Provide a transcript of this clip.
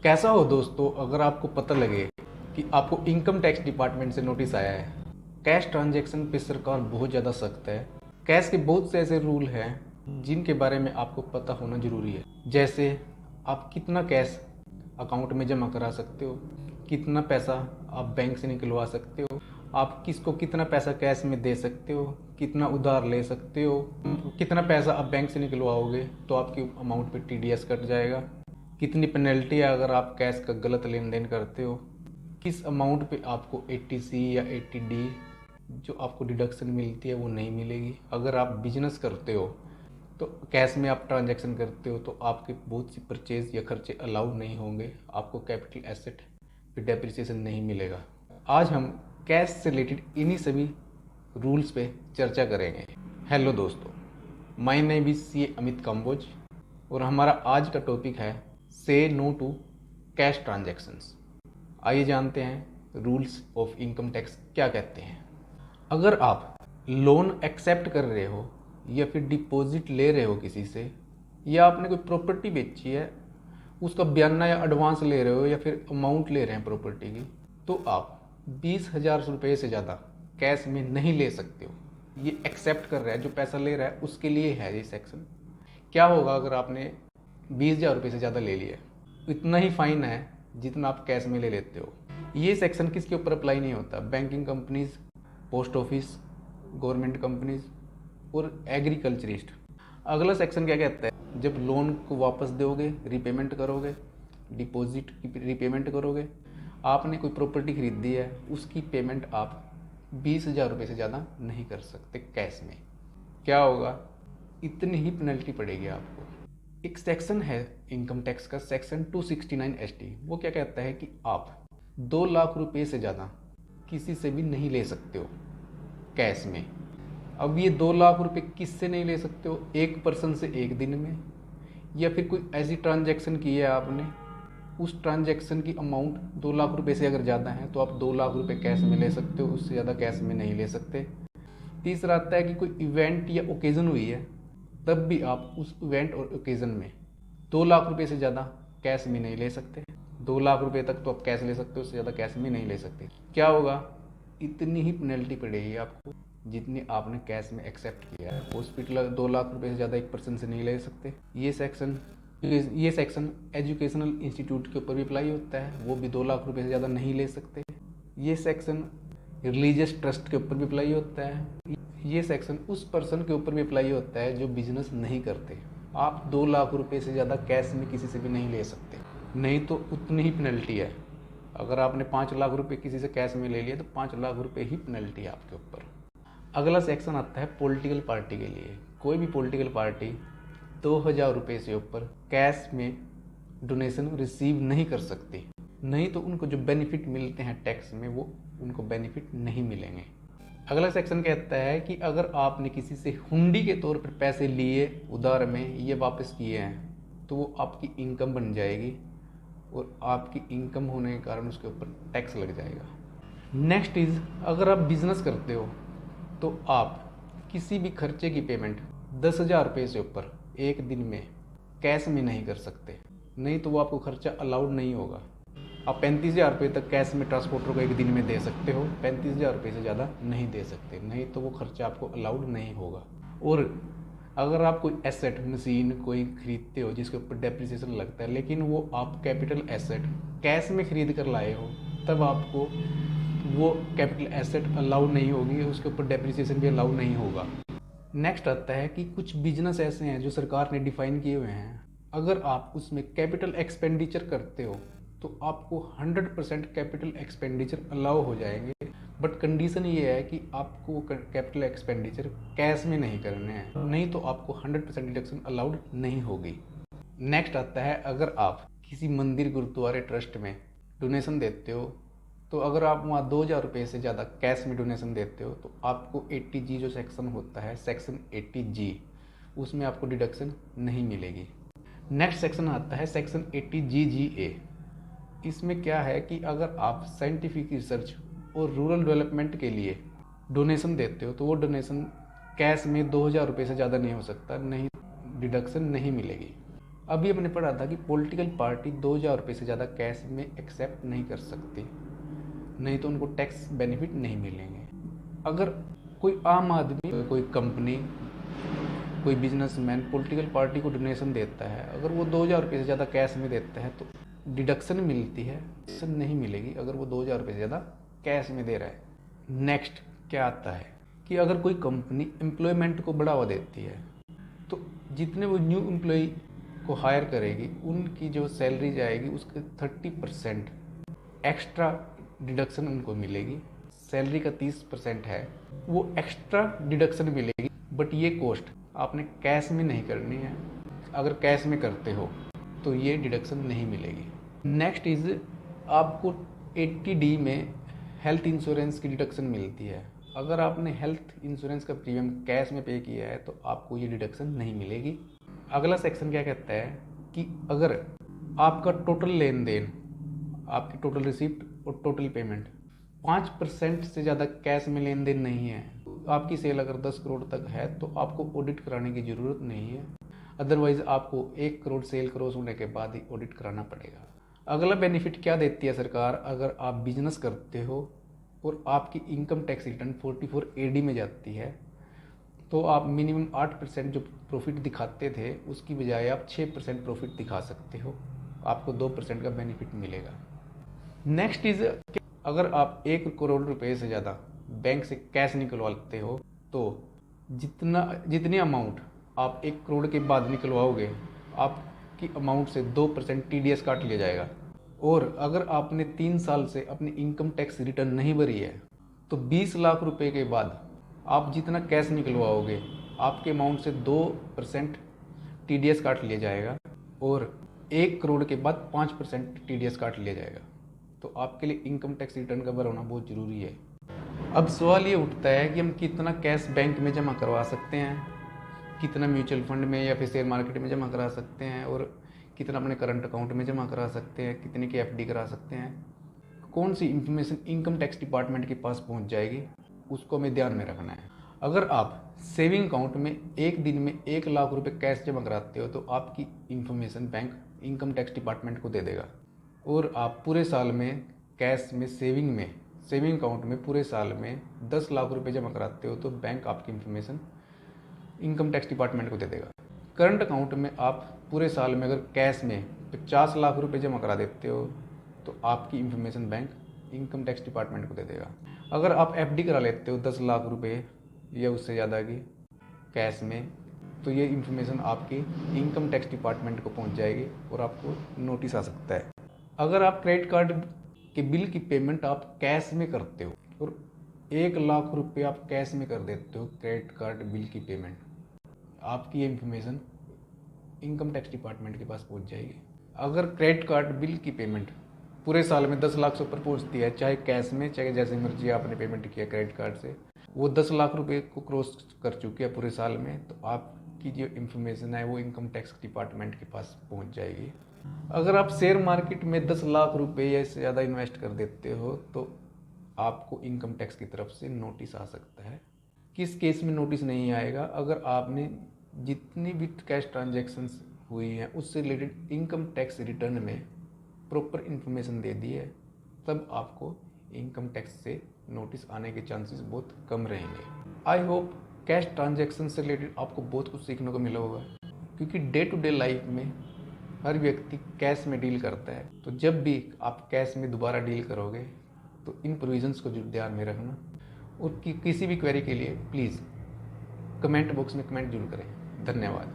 कैसा हो दोस्तों अगर आपको पता लगे कि आपको इनकम टैक्स डिपार्टमेंट से नोटिस आया है। कैश ट्रांजैक्शन पे सरकार बहुत ज़्यादा सख्त है। कैश के बहुत से ऐसे रूल हैं जिनके बारे में आपको पता होना ज़रूरी है। जैसे आप कितना कैश अकाउंट में जमा करा सकते हो, कितना पैसा आप बैंक से निकलवा सकते हो, आप किसको कितना पैसा कैश में दे सकते हो, कितना उधार ले सकते हो, कितना पैसा आप बैंक से निकलवाओगे तो आपकी अमाउंट पे टीडीएस कट जाएगा, कितनी पेनल्टी है अगर आप कैश का गलत लेन देन करते हो, किस अमाउंट पे आपको 80C या 80D जो आपको डिडक्शन मिलती है वो नहीं मिलेगी। अगर आप बिजनेस करते हो तो कैश में आप ट्रांजैक्शन करते हो तो आपके बहुत सी परचेज या खर्चे अलाउ नहीं होंगे, आपको कैपिटल एसेट पे डेप्रिसिएशन नहीं मिलेगा। आज हम कैश से रिलेटेड इन्हीं सभी रूल्स पे चर्चा करेंगे। हेलो दोस्तों, my name is C Amit Kamboj और हमारा आज का टॉपिक है से नो टू कैश ट्रांजैक्शंस। आइए जानते हैं रूल्स ऑफ इनकम टैक्स क्या कहते हैं। अगर आप लोन एक्सेप्ट कर रहे हो या फिर डिपॉजिट ले रहे हो किसी से, या आपने कोई प्रॉपर्टी बेची है उसका बयाना या एडवांस ले रहे हो या फिर अमाउंट ले रहे हैं प्रॉपर्टी की, तो आप 20,000 रुपये से ज़्यादा कैश में नहीं ले सकते हो। ये एक्सेप्ट कर रहा है, जो पैसा ले रहा है उसके लिए है ये सेक्शन। क्या होगा अगर आपने 20,000 रुपये से ज़्यादा ले लिया, इतना ही फाइन है जितना आप कैश में ले लेते हो। ये सेक्शन किसके ऊपर अप्लाई नहीं होता? Banking companies, post office, government companies और एग्रीकल्चरिस्ट। अगला सेक्शन क्या कहता है? जब लोन को वापस दोगे, रिपेमेंट करोगे, डिपॉजिट की रिपेमेंट करोगे, आपने कोई प्रॉपर्टी खरीदी है उसकी पेमेंट आप 20,000 रुपये से ज़्यादा नहीं कर सकते कैश में। क्या होगा? इतनी ही पेनल्टी पड़ेगी आपको। एक सेक्शन है इनकम टैक्स का, सेक्शन 269ST। वो क्या कहता है कि आप 2 लाख रुपये से ज़्यादा किसी से भी नहीं ले सकते हो कैश में। अब ये 2 लाख रुपए किससे नहीं ले सकते हो? एक पर्सन से एक दिन में, या फिर कोई ऐसी ट्रांजैक्शन की है आपने, उस ट्रांजैक्शन की अमाउंट 2 लाख रुपए से अगर ज़्यादा है तो आप 2 लाख रुपए कैश में ले सकते हो, उससे ज़्यादा कैश में नहीं ले सकते। तीसरा आता है कि कोई इवेंट या ओकेज़न हुई है, तब भी आप उस इवेंट और ओकेज़न में 2 लाख रुपए से ज़्यादा कैश में नहीं ले सकते। 2 लाख रुपए तक तो आप कैश ले सकते हो, उससे ज़्यादा कैश में नहीं ले सकते। क्या होगा? इतनी ही पेनल्टी पड़ेगी आपको जितनी आपने कैश में एक्सेप्ट किया है। हॉस्पिटल 2 लाख रुपए से ज़्यादा एक पर्सन से नहीं ले सकते। ये सेक्शन एजुकेशनल इंस्टीट्यूट के ऊपर भी अप्लाई होता है, वो भी 2 लाख रुपए से ज़्यादा नहीं ले सकते। ये सेक्शन रिलीजियस ट्रस्ट के ऊपर भी अप्लाई होता है। ये सेक्शन उस पर्सन के ऊपर भी अप्लाई होता है जो बिजनेस नहीं करते। आप 2 लाख रुपए से ज़्यादा कैश में किसी से भी नहीं ले सकते, नहीं तो उतनी ही पेनल्टी है। अगर आपने 5 लाख रुपए किसी से कैश में ले लिया तो 5 लाख रुपए ही पेनल्टी है आपके ऊपर। अगला सेक्शन आता है पॉलिटिकल पार्टी के लिए। कोई भी पॉलिटिकल पार्टी 2,000 रुपये से ऊपर कैश में डोनेशन रिसीव नहीं कर सकती, नहीं तो उनको जो बेनिफिट मिलते हैं टैक्स में वो उनको बेनिफिट नहीं मिलेंगे। अगला सेक्शन कहता है कि अगर आपने किसी से हुंडी के तौर पर पैसे लिए उधार में, ये वापस किए हैं, तो वो आपकी इनकम बन जाएगी और आपकी इनकम होने के कारण उसके ऊपर टैक्स लग जाएगा। नेक्स्ट इज, अगर आप बिजनेस करते हो तो आप किसी भी खर्चे की पेमेंट 10,000 रुपये से ऊपर एक दिन में कैश में नहीं कर सकते, नहीं तो वो आपको खर्चा अलाउड नहीं होगा। आप 35,000 रुपये तक कैश में ट्रांसपोर्टर को एक दिन में दे सकते हो, 35,000 रुपये से ज़्यादा नहीं दे सकते, नहीं तो वो खर्चा आपको अलाउड नहीं होगा। और अगर आप कोई एसेट, मशीन कोई खरीदते हो जिसके ऊपर डेप्रिसिएशन लगता है, लेकिन वो आप कैपिटल एसेट कैश में खरीद कर लाए हो, तब आपको वो कैपिटल एसेट अलाउड नहीं होगी, उसके ऊपर डेप्रिसिएशन भी अलाउड नहीं होगा। नेक्स्ट आता है कि कुछ बिजनेस ऐसे हैं जो सरकार ने डिफाइन किए हुए हैं, अगर आप उसमें कैपिटल एक्सपेंडिचर करते हो तो आपको 100% कैपिटल एक्सपेंडिचर अलाउ हो जाएंगे, बट कंडीशन ये है कि आपको कैपिटल एक्सपेंडिचर कैश में नहीं करने हैं, नहीं तो आपको 100% डिडक्शन अलाउड नहीं होगी। नेक्स्ट आता है, अगर आप किसी मंदिर, गुरुद्वारे, ट्रस्ट में डोनेशन देते हो, तो अगर आप वहाँ 2,000 रुपये से ज़्यादा कैश में डोनेशन देते हो तो आपको 80G जो सेक्शन होता है, सेक्शन 80G, उसमें आपको डिडक्शन नहीं मिलेगी। नेक्स्ट सेक्शन आता है सेक्शन 80GGA। इसमें क्या है कि अगर आप साइंटिफिक रिसर्च और रूरल डेवलपमेंट के लिए डोनेशन देते हो तो वो डोनेशन कैश में 2,000 रुपये से ज़्यादा नहीं हो सकता, नहीं डिडक्शन नहीं मिलेगी। अभी हमने पढ़ा था कि पॉलिटिकल पार्टी 2,000 रुपये से ज़्यादा कैश में एक्सेप्ट नहीं कर सकती, नहीं तो उनको टैक्स बेनिफिट नहीं मिलेंगे। अगर कोई आम आदमी, कोई कंपनी, कोई बिजनेसमैन पॉलिटिकल पार्टी को डोनेशन देता है, अगर वो 2,000 रुपये से ज़्यादा कैश में देता है तो डिडक्शन मिलती है, डिडक्शन नहीं मिलेगी अगर वो 2,000 रुपये से ज़्यादा कैश में दे रहा है। नेक्स्ट क्या आता है कि अगर कोई कंपनी एम्प्लॉयमेंट को बढ़ावा देती है तो जितने वो न्यू एम्प्लॉय को हायर करेगी उनकी जो सैलरी जाएगी उसके 30% एक्स्ट्रा डिडक्शन उनको मिलेगी। सैलरी का 30% है वो एक्स्ट्रा डिडक्शन मिलेगी, बट ये कॉस्ट आपने कैश में नहीं करनी है। अगर कैश में करते हो तो ये डिडक्शन नहीं मिलेगी। नेक्स्ट इज आपको 80D में हेल्थ इंश्योरेंस की डिडक्शन मिलती है। अगर आपने हेल्थ इंश्योरेंस का प्रीमियम कैश में पे किया है तो आपको ये डिडक्शन नहीं मिलेगी। अगला सेक्शन क्या कहता है कि अगर आपका टोटल लेन देन, आपकी टोटल रिसिप्ट और टोटल पेमेंट 5% से ज़्यादा कैश में लेन देन नहीं है, आपकी सेल अगर 10 करोड़ तक है तो आपको ऑडिट कराने की ज़रूरत नहीं है। अदरवाइज आपको 1 करोड़ सेल क्रॉस होने के बाद ही ऑडिट कराना पड़ेगा। अगला बेनिफिट क्या देती है सरकार, अगर आप बिजनेस करते हो और आपकी इनकम टैक्स रिटर्न 44AD में जाती है तो आप मिनिमम 8% जो प्रॉफिट दिखाते थे उसकी बजाय आप 6% प्रॉफिट दिखा सकते हो, आपको 2% का बेनिफिट मिलेगा। नेक्स्ट इज अगर आप 1 करोड़ रुपए से ज़्यादा बैंक से कैश निकलवाते हो तो जितनी अमाउंट आप 1 करोड़ के बाद निकलवाओगे आपकी अमाउंट से 2% TDS काट लिया जाएगा। और अगर आपने 3 साल से अपनी इनकम टैक्स रिटर्न नहीं भरी है तो 20 लाख रुपए के बाद आप जितना कैश निकलवाओगे आपके अमाउंट से 2% TDS काट लिया जाएगा और 1 करोड़ के बाद 5% TDS काट लिया जाएगा। तो आपके लिए इनकम टैक्स रिटर्न कवर होना बहुत ज़रूरी है। अब सवाल ये उठता है कि हम कितना कैश बैंक में जमा करवा सकते हैं, कितना म्यूचुअल फंड में या फिर शेयर मार्केट में जमा करा सकते हैं और कितना अपने करंट अकाउंट में जमा करा सकते हैं, कितने की FD करा सकते हैं, कौन सी इन्फॉर्मेशन इनकम टैक्स डिपार्टमेंट के पास पहुंच जाएगी, उसको हमें ध्यान में रखना है। अगर आप सेविंग अकाउंट में एक दिन में 1 लाख रुपए कैश जमा कराते हो तो आपकी information bank income tax department को दे देगा। और आप पूरे साल में कैश में सेविंग अकाउंट में पूरे साल में 10 लाख रुपए जमा कराते हो तो बैंक आपकी इन्फॉर्मेशन इनकम टैक्स डिपार्टमेंट को दे देगा। करंट अकाउंट में आप पूरे साल में अगर कैश में 50 लाख रुपए जमा करा देते हो तो आपकी information bank income tax department को दे देगा। अगर आप FD करा लेते हो 10 लाख रुपए या उससे ज़्यादा की कैश में तो ये इन्फॉर्मेशन आपकी इनकम टैक्स डिपार्टमेंट को पहुंच जाएगी और आपको नोटिस आ सकता है। अगर आप क्रेडिट कार्ड के बिल की पेमेंट आप कैश में करते हो और 1 लाख रुपए आप कैश में कर देते हो क्रेडिट कार्ड बिल की पेमेंट, आपकी ये इन्फॉर्मेशन इनकम टैक्स डिपार्टमेंट के पास पहुंच जाएगी। अगर क्रेडिट कार्ड बिल की पेमेंट पूरे साल में 10 लाख से ऊपर पहुंचती है, चाहे कैश में चाहे जैसे मर्जी आपने पेमेंट किया क्रेडिट कार्ड से, वो 10 लाख रुपए को क्रॉस कर चुकी है पूरे साल में, तो आपकी जो इन्फॉर्मेशन है वो इनकम टैक्स डिपार्टमेंट के पास पहुंच जाएगी। अगर आप शेयर मार्केट में 10 लाख रुपए या इससे ज़्यादा इन्वेस्ट कर देते हो तो आपको इनकम टैक्स की तरफ से नोटिस आ सकता है। किस केस में नोटिस नहीं आएगा, अगर आपने जितनी भी कैश ट्रांजैक्शंस हुई हैं उससे रिलेटेड इनकम टैक्स रिटर्न में प्रॉपर इन्फॉर्मेशन दे दी है, तब आपको इनकम टैक्स से नोटिस आने के चांसेस बहुत कम रहेंगे। आई होप कैश ट्रांजैक्शन से रिलेटेड आपको बहुत कुछ सीखने को मिला होगा, क्योंकि डे टू डे लाइफ में हर व्यक्ति कैश में डील करता है। तो जब भी आप कैश में दोबारा डील करोगे तो इन प्रोविजंस को जरूर ध्यान में रखना। और किसी भी क्वेरी के लिए प्लीज़ कमेंट बॉक्स में कमेंट जरूर करें। धन्यवाद।